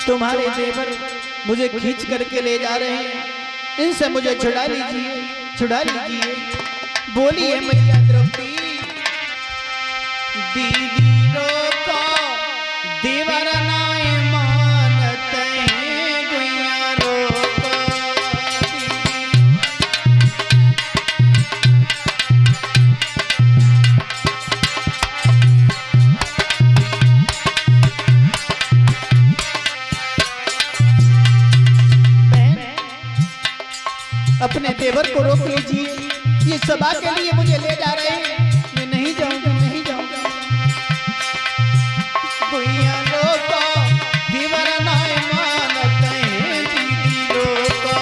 तुम्हारे देवर मुझे खींच करके ले जा रहे हैं, इनसे मुझे छुड़ा लीजिए, छुड़ा लीजिए। बोली है मैया द्रौपदी, दीदी रोको देवर नाय मानते गुइया रोको। अपने देवर को रोक लीजिए, ये सभा के लिए मुझे ले जा रहे हैं, मैं नहीं जाऊंगा, नहीं जाऊंगा। गुइया रोको देवर नाय मानते हैं, दीदी रोको।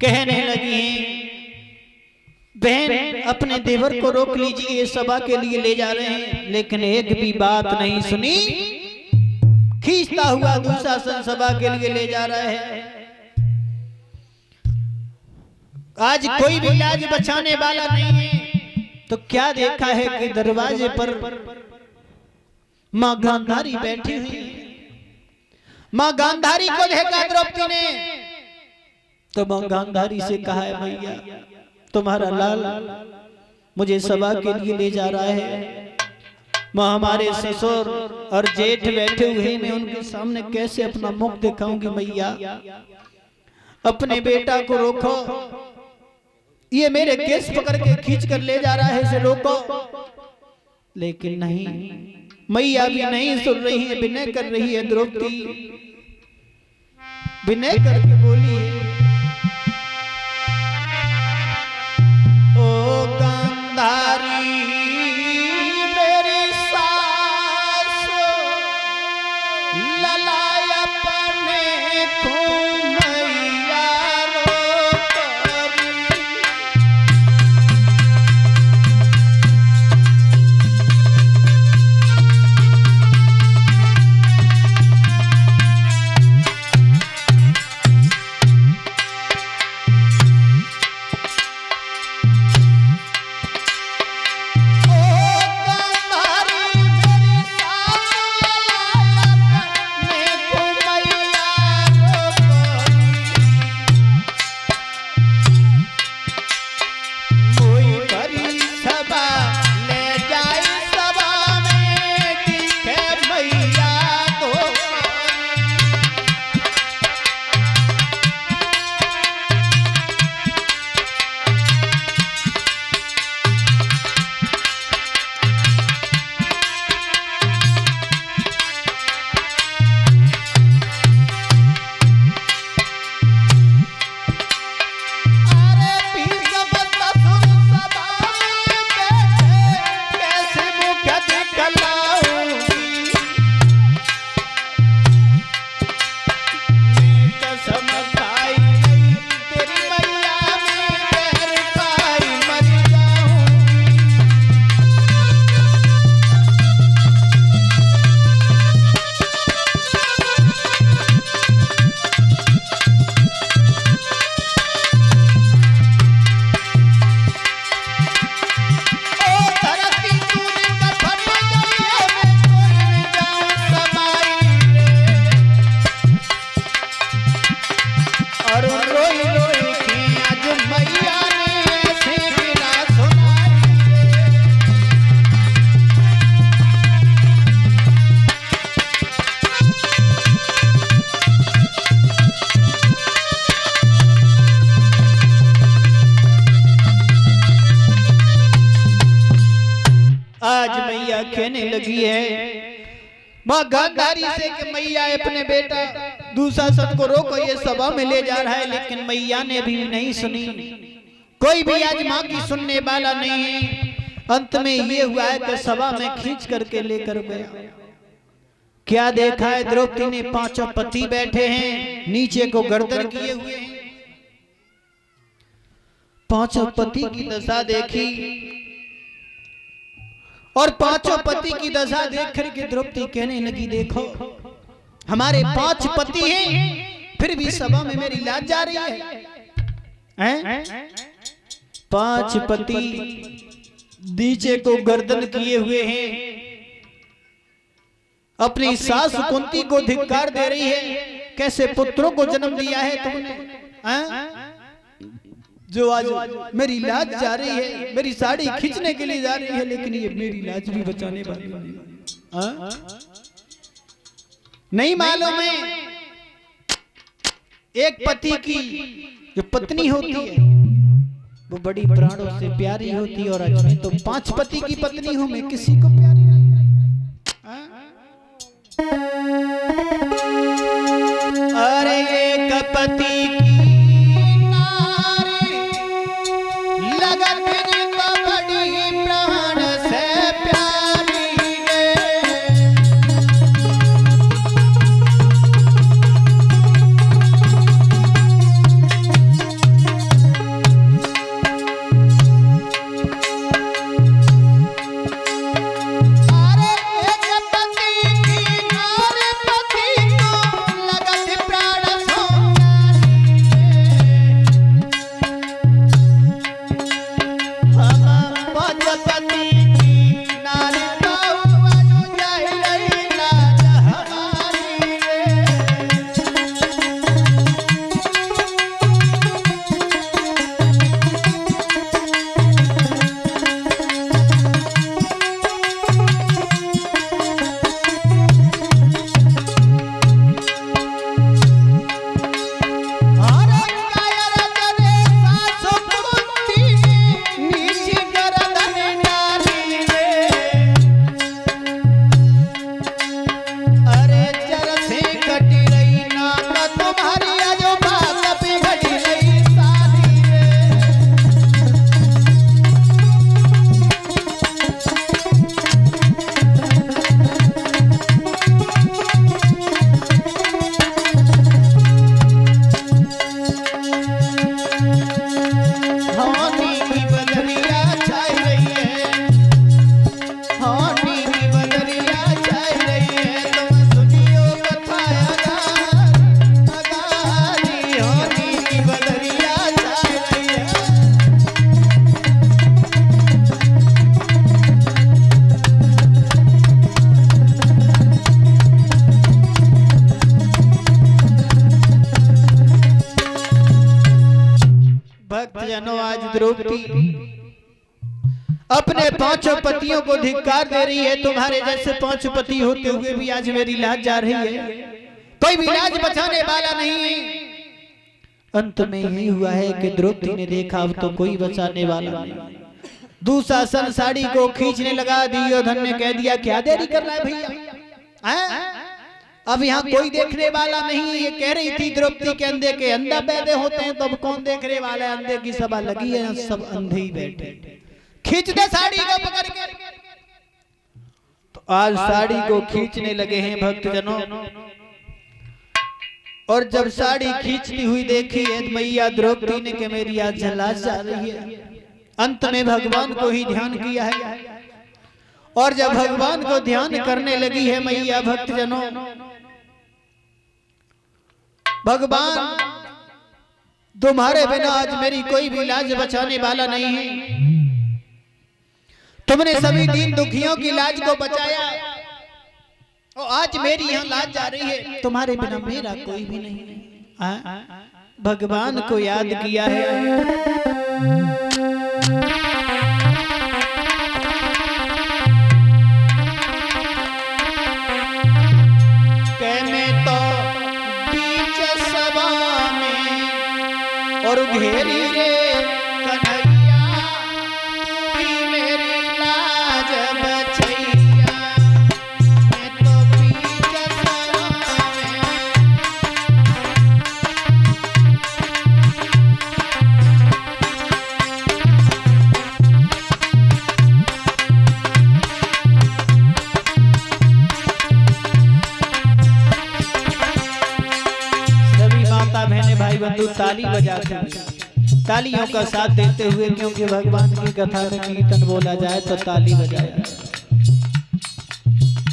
कहने लगी, बहन अपने देवर को रोक लीजिए, ये सभा के लिए ले जा रहे हैं। लेकिन एक भी बात नहीं सुनी, खींचता हुआ दुशासन सभा के लिए ले जा रहा है। आज कोई भी लाज बचाने वाला नहीं है, तो क्या देखा है कि दरवाजे पर मां गांधारी बैठी हुई। मां गांधारी को देखा द्रौपदी ने, तो मां गांधारी से कहा है, भैया तुम्हारा लाल मुझे सभा के लिए ले जा रहा है। मां हमारे ससुर और जेठ बैठे हुए, मैं उनके सामने कैसे अपना मुख दिखाऊंगी। मैया अपने बेटा को रोको, ये मेरे केस पकड़ के खींच कर ले जा रहा है, इसे रोको। लेकिन नहीं, मैया भी नहीं सुन रही है, विनय कर रही है। द्रौपदी विनय करके बोली है, ओ गांधारी मेरी सास ललाय अपने को मैया रोकरी। कहने लगी है माँ गांधारी से कि मैया अपने बेटा दुशासन को रोको, ये सभा में ले जा रहा है। लेकिन मैया ने भी नहीं सुनी, कोई भी आज माँ की सुनने वाला नहीं है। अंत में ये हुआ है कि सभा में खींच करके लेकर गया। क्या देखा है द्रौपदी ने, पांचों पति बैठे हैं, नीचे को गर्दन किए हुए हैं। पांचों पति की दशा देखी और पांचों पति की दशा देख करके द्रौपदी कहने लगी देखो हमारे 5 पति हैं, फिर भी सभा में मेरी लाज जा रही है। 5 पति नीचे को गर्दन किए हुए हैं, अपनी सास कुंती को धिक्कार दे रही है। कैसे पुत्रों को जन्म दिया है तुमने, जो आज मेरी लाज जा रही है, मेरी साड़ी खींचने के लिए जा रही है, लेकिन ये मेरी लाज भी बचाने वाली नहीं। मालूम है एक पति की जो पत्नी होती है वो बड़ी प्राणों से प्यारी होती है, और आज मैं तो 5 पति की पत्नी हूं, मैं किसी को प्यारी नहीं। अरे एक पति की नारी लगत को बड़ी प्राण से प्यारी भक्तजनों, आज द्रौपदी अपने 5 पतियों को धिक्कार दे रही है। तुम्हारे जैसे 5 पति होते हुए भी आज मेरी लाज जा रही है, कोई भी लाज बचाने वाला नहीं है। अंत में यही हुआ है कि द्रौपदी ने देखा अब तो कोई बचाने वाला नहीं। दुशासन साड़ी को खींचने लगा। दुर्योधन ने कह दिया क्या देरी कर रहा है भैया, अब यहाँ कोई देखने वाला नहीं है। ये कह रही थी द्रौपदी के अंधे के अंधा पैदे होते हैं तो अब कौन देखने वाला है, अंधे की सभा लगी है, सब अंधे ही बैठे, खींच दे साड़ी को पकड़ के। तो आज साड़ी को खींचने लगे हैं भक्तजनों, और जब साड़ी खींचती हुई देखी है मैया द्रौपदी ने कि मेरी आज झलास जा रही है। अंत में भगवान को ही ध्यान किया है, और जब भगवान को ध्यान करने लगी है मैया, भक्तजनों भगवान तुम्हारे बिना आज मेरी कोई भी लाज बचाने वाला नहीं है। तुमने सभी दीन दुखियों की लाज को बचाया और आज मेरी यहाँ लाज जा रही है। तुम्हारे बिना मेरा कोई भी नहीं है। भगवान को याद किया है। और घेरी रे कन्हैया की मेरी लाज बचैया। भाई बंधु ताली बजाते हैं, तालियों का साथ देते हुए, क्योंकि भगवान की कथा में कीर्तन बोला जाए तो ताली बजाया।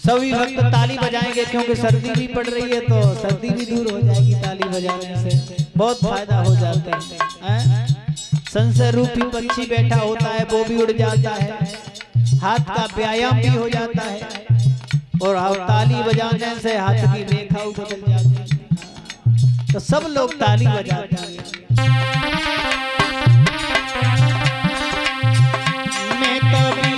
सभी भक्त ताली बजाएंगे, क्योंकि सर्दी भी पड़ रही है तो सर्दी भी दूर हो जाएगी ताली बजाने से, बहुत फायदा हो जाता है। संशय रूपी पक्षी बैठा होता है वो भी उड़ जाता है, हाथ का व्यायाम भी हो जाता है, और ताली बजाने से हाथ की रेखा बदल जाती है। तो सब लोग ताली बजाते हैं। मैं कभी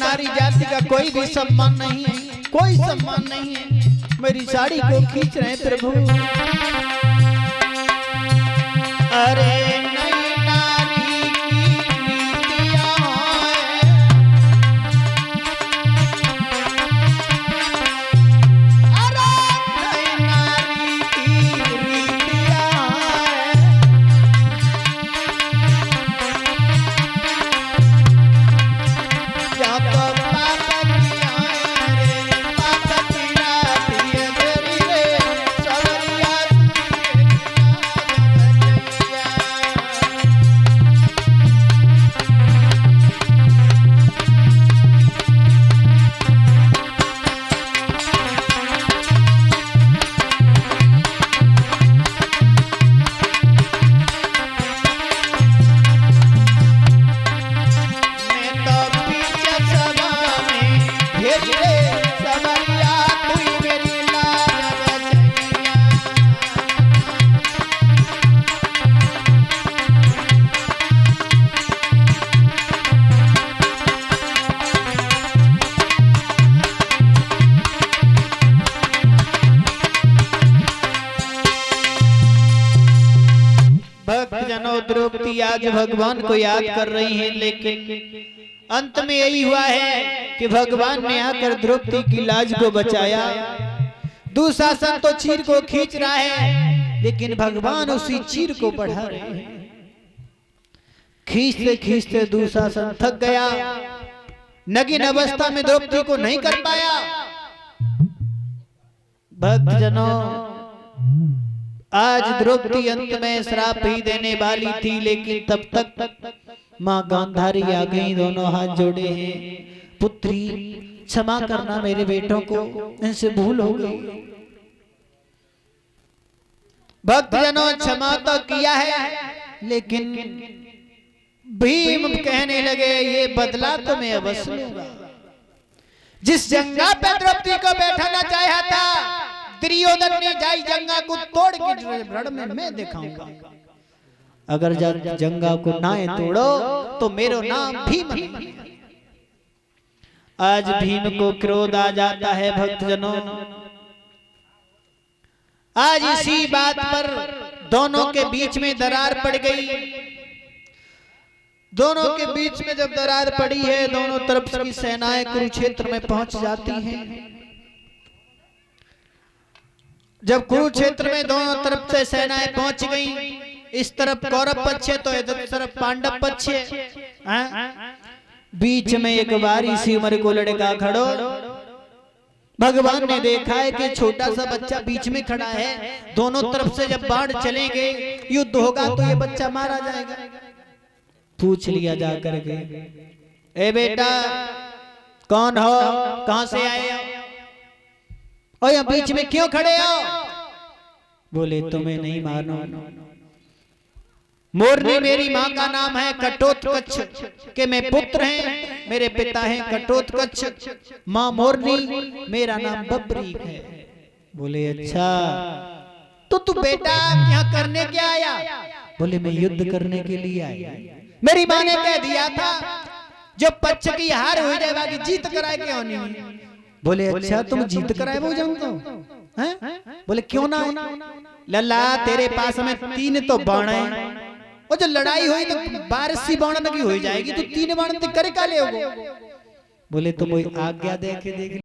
नारी जाति का कोई भी सम्मान नहीं है, कोई सम्मान नहीं है। मेरी साड़ी को खींच रहे प्रभु। अरे नई नारी की नीतियां हैं, अरे नई नारी की नीतियां हैं, क्या तो पाप किया रे, पाप किया दिए तेरी रे, सवरिया जनों द्रौपदी आज भगवान को याद कर रही हैं, लेकिन अंत में यही हुआ है कि भगवान ने आकर द्रौपदी की लाज को बचाया। दुशासन तो चीर को खींच रहा है, लेकिन भगवान उसी चीर को बढ़ा रहे हैं। खींचते खींचते दुशासन थक गया, नगिन अवस्था में द्रौपदी को नहीं कर पाया। भक्त जनों आज द्रौपदी अंत में श्राप ही देने वाली थी, लेकिन तब तक माँ गांधारी आ गई, दोनों हाथ जोड़े हैं। पुत्री क्षमा करना मेरे बेटों को, इनसे भूल हो गई। भक्त जनों क्षमा तो किया है, लेकिन भीम कहने लगे ये बदला तो मैं अवश्य लूंगा। जिस जंगा पे द्रौपदी को बैठाना चाहा था, दुर्योधन ने जाई जंगा को तोड़ के रण में मैं दिखाऊंगा। अगर जंगा को ना तोड़ो तो मेरा नाम भीम नहीं। आज भीम को क्रोध आ जाता है। भक्तजनों आज इसी बात पर दोनों के बीच में दरार पड़ गई। दोनों के बीच में जब दरार पड़ी है, दोनों तरफ की सेनाएं कुरुक्षेत्र में पहुंच जाती हैं। जब कुरुक्षेत्र में दोनों तरफ से सेनाएं पहुंच गईं, इस तरफ कौरव पक्ष है तो इधर तरफ पांडव पक्ष है। बीच में एक बारी सी उम्र को लड़का खड़ो। भगवान ने देखा है कि छोटा सा बच्चा बीच में खड़ा है, दोनों तरफ से जब बाण चलेंगे युद्ध होगा तो ये बच्चा मारा जाएगा। पूछ लिया जा करके, ए बेटा कौन हो, कहां से आए हो, और यहाँ बीच में क्यों खड़े हो? बोले तुम्हें नहीं मानो। मोरनी मेरी माँ का नाम है कटोत्कच के मैं पुत्र हैं, मेरे पिता हैं कटोत्कच, माँ मोरनी, मेरा नाम बब्रीक है। बोले अच्छा तो तू बेटा यहाँ करने क्या आया? बोले मैं युद्ध करने के लिए आया। मेरी माँ ने कह दिया था जो पक्ष की हार हो जाए बाकी जीत कराए क्यों नहीं? बोले अच्छा तुम जीत कराए वो जानते हो हैं? बोले क्यों ना? लल्ला तेरे पास में 3 तो बाण है, और जो लड़ाई हुई तो 12 सी बाण लगी हो जाएगी, तो 3 बाण कर का ले। बोले तो कोई आज्ञा दे के देख।